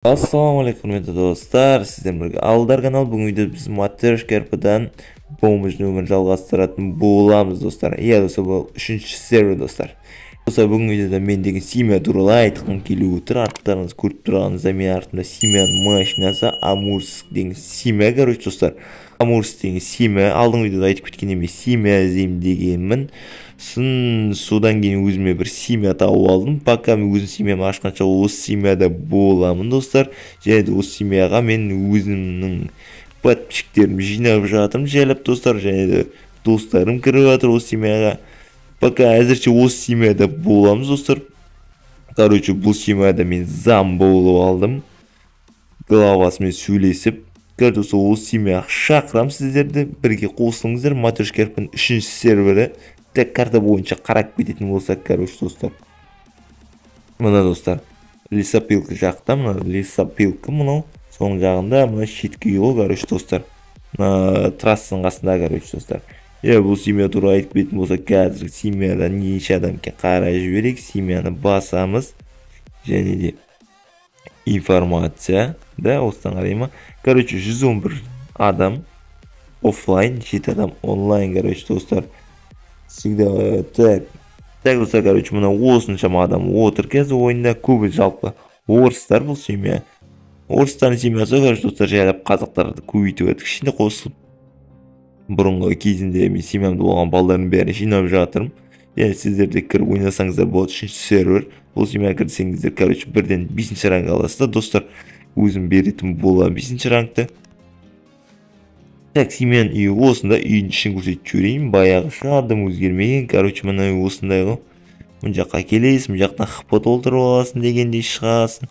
Assalamualaikum құрметті достар, сіздермен бірге Алдар канал. Бүгін видеода біз Матрешка РП-дан помощный өмірін жалғастыратын боламыз достар. Иә достар, бұл 3-ші сервер достар. Достар, бүгін видеода мен деген семья туралы айтқым келіп отыр. Арттарыңыз көріп тұрғаныңызда мен артында семьяның машинасы Амурск деген семья, короче достар. Амурск деген семья, алдыңғы видеода айтып кеткенде мен семья іздеймін дегенмін. Содан кейін өзіме бір семья тауып алдым. Пока мен өзім семьямды ашқанша осы семьяда боламын достар. Және де осы семьяға мен өзімнің подписчиктерімді жинап жатырмын жайлап достар. Және де достарым кіріп жатыр осы семьяға. Пока әзірше осы семьяда боламыз достар. Короче, бұл семьяда мен зам болып алдым. Главасымен сөйлесіп. Короче, осы семьяға шақырамын сіздерді. Бірге қосылыңыздар. Матрешка РП-ның 3-ші сервері. Тек карта бойынша қарап кететін болсақ, короче, достар. Мына достар, лесопилка жақта, мына лесопилка мынау. Соның жағында мына шеткі үй, короче, достар. Мына трассаның қасында, короче, достар. Бұл семья туралы айтып кететін болсақ, қазір семьяда неше адамға қарай жіберейік. Семьяны басамыз. Және де информация, да, осыдан қарайма. Короче, 111 адам офлайн, 7 адам онлайн, короче, достар. Всегда так достар, короче, мына осыншама адам отыр қазір ойында. Көбі жалпы орыстар бұл семья. Орыстардың семьясы, короче, достар, жайлап қазақтарды көбейтіп өтіп кішкене қосылып. Бұрынғы кезінде мен семьямда болған балдардың бәрін жинап жатырмын. Және сіздерде кіріп ойнасаңыздар болады 3-ші сервер. Бұл семьяға кірсеңіздер, короче, бірден 5-ші ранг аласыздар достар. Өзім беретін бола 5-ші рангты. Так, семьяның үйі осында, үйдің ішін көрсетіп жіберейін. Баяғыша адам өзгермеген. Короче, мына үй осындай ғой. Мұн жаққа келесің, мұн жақтан хп толтырып аласың дегендей шығасың.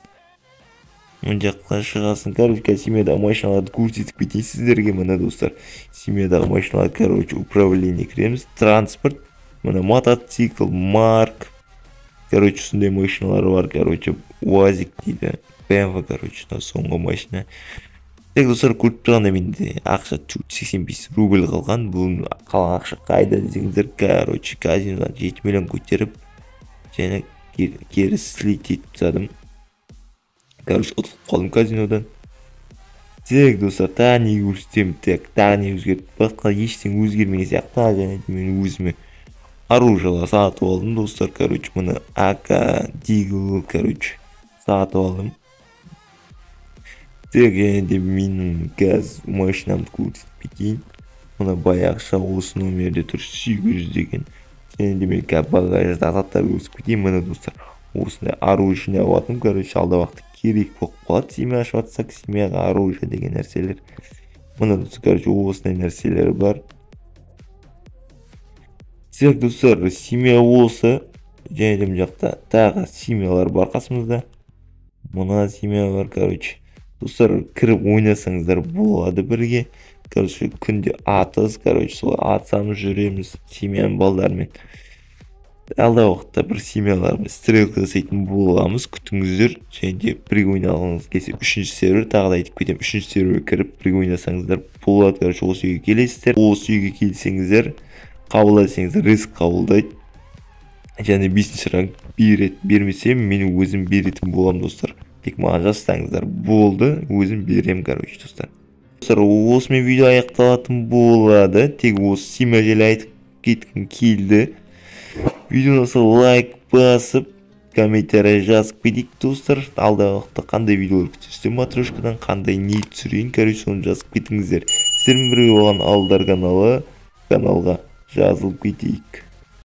Мұн жаққа шығасың. Короче, семьядағы машиналарды көрсетіп кетейін сіздерге. Мына достар, семьядағы машиналар, короче, управление кіреміз. Транспорт, мына мотоцикл, марк. Короче, сондай машиналар бар. Короче, УАЗик дейді. БМВ, короче, соңғы машина. Так, достар, көріп тұрғанда менде ақша 85 рубль қалған. Бұл қалған ақша қайда десеңіздер, короче, казинодан 7 миллион көтеріп, және кері слить етіп тастадым. Короче, ұтылып қалдым казинодан. Так, достар, тағы не көрсетемін. Так, тағы не өзгерді. Басқа ештеңе өзгермеген сияқты. Және де мен өзіме оружиялар сатып алдым, достар. Короче, мұны АК, Дигл, короче, сатып алдым. Так, және де менің газ машинамды көрсетіп кетейін. Мұна баяғыша осы номерде тұр 800 деген. Және де мен багажда заттар көрсетіп кетейін. Мұна достар, осындай оружие жинап алдым. Короче, алда уақытта керек болып қалады. Семья ашып жатсақ, семьяға оружие деген нәрселер. Мұна достар, короче, осындай нәрселер бар. Так, достар, семья осы. Және де бұл жақта тағы семьялар бар қасымызда. Мұна семья бар, короче. Достар, кіріп ойнасаңыздар болады бірге. Короче, күнде атыз, короче, солай атсамыз жүреміз семьяның балдарымен. Алда уақытта бір семьялармен стрелка жасайтын боламыз, күтіңіздер. Және де бірге ойнағыңыз келсе 3-ші сервер, тағы да айтып кетем, 3-ші серверге кіріп бірге ойнасаңыздар болады. Короче, осы үйге келесіздер. Осы үйге келсеңіздер, қабылдасаңыздар, риск қабылдайды. Және 5-ші ранг бермесе, мен өзім беретін болам, достар. Тек маған жазсаңыздар болды, өзім берем, короче, достар. Достар, осымен видео аяқталатын болады. Тек осы семья жайлы айтып кеткім келді. Видеоны лайк басып, комментарий жазып кетейік, достар. Алдағы уақытта қандай видеолар күтесіздер матрешкадан, қандай не түсірейін, короче, соны жазып кетіңіздер. Сіздермен бірге болған Алдар каналға жазылып кетейік.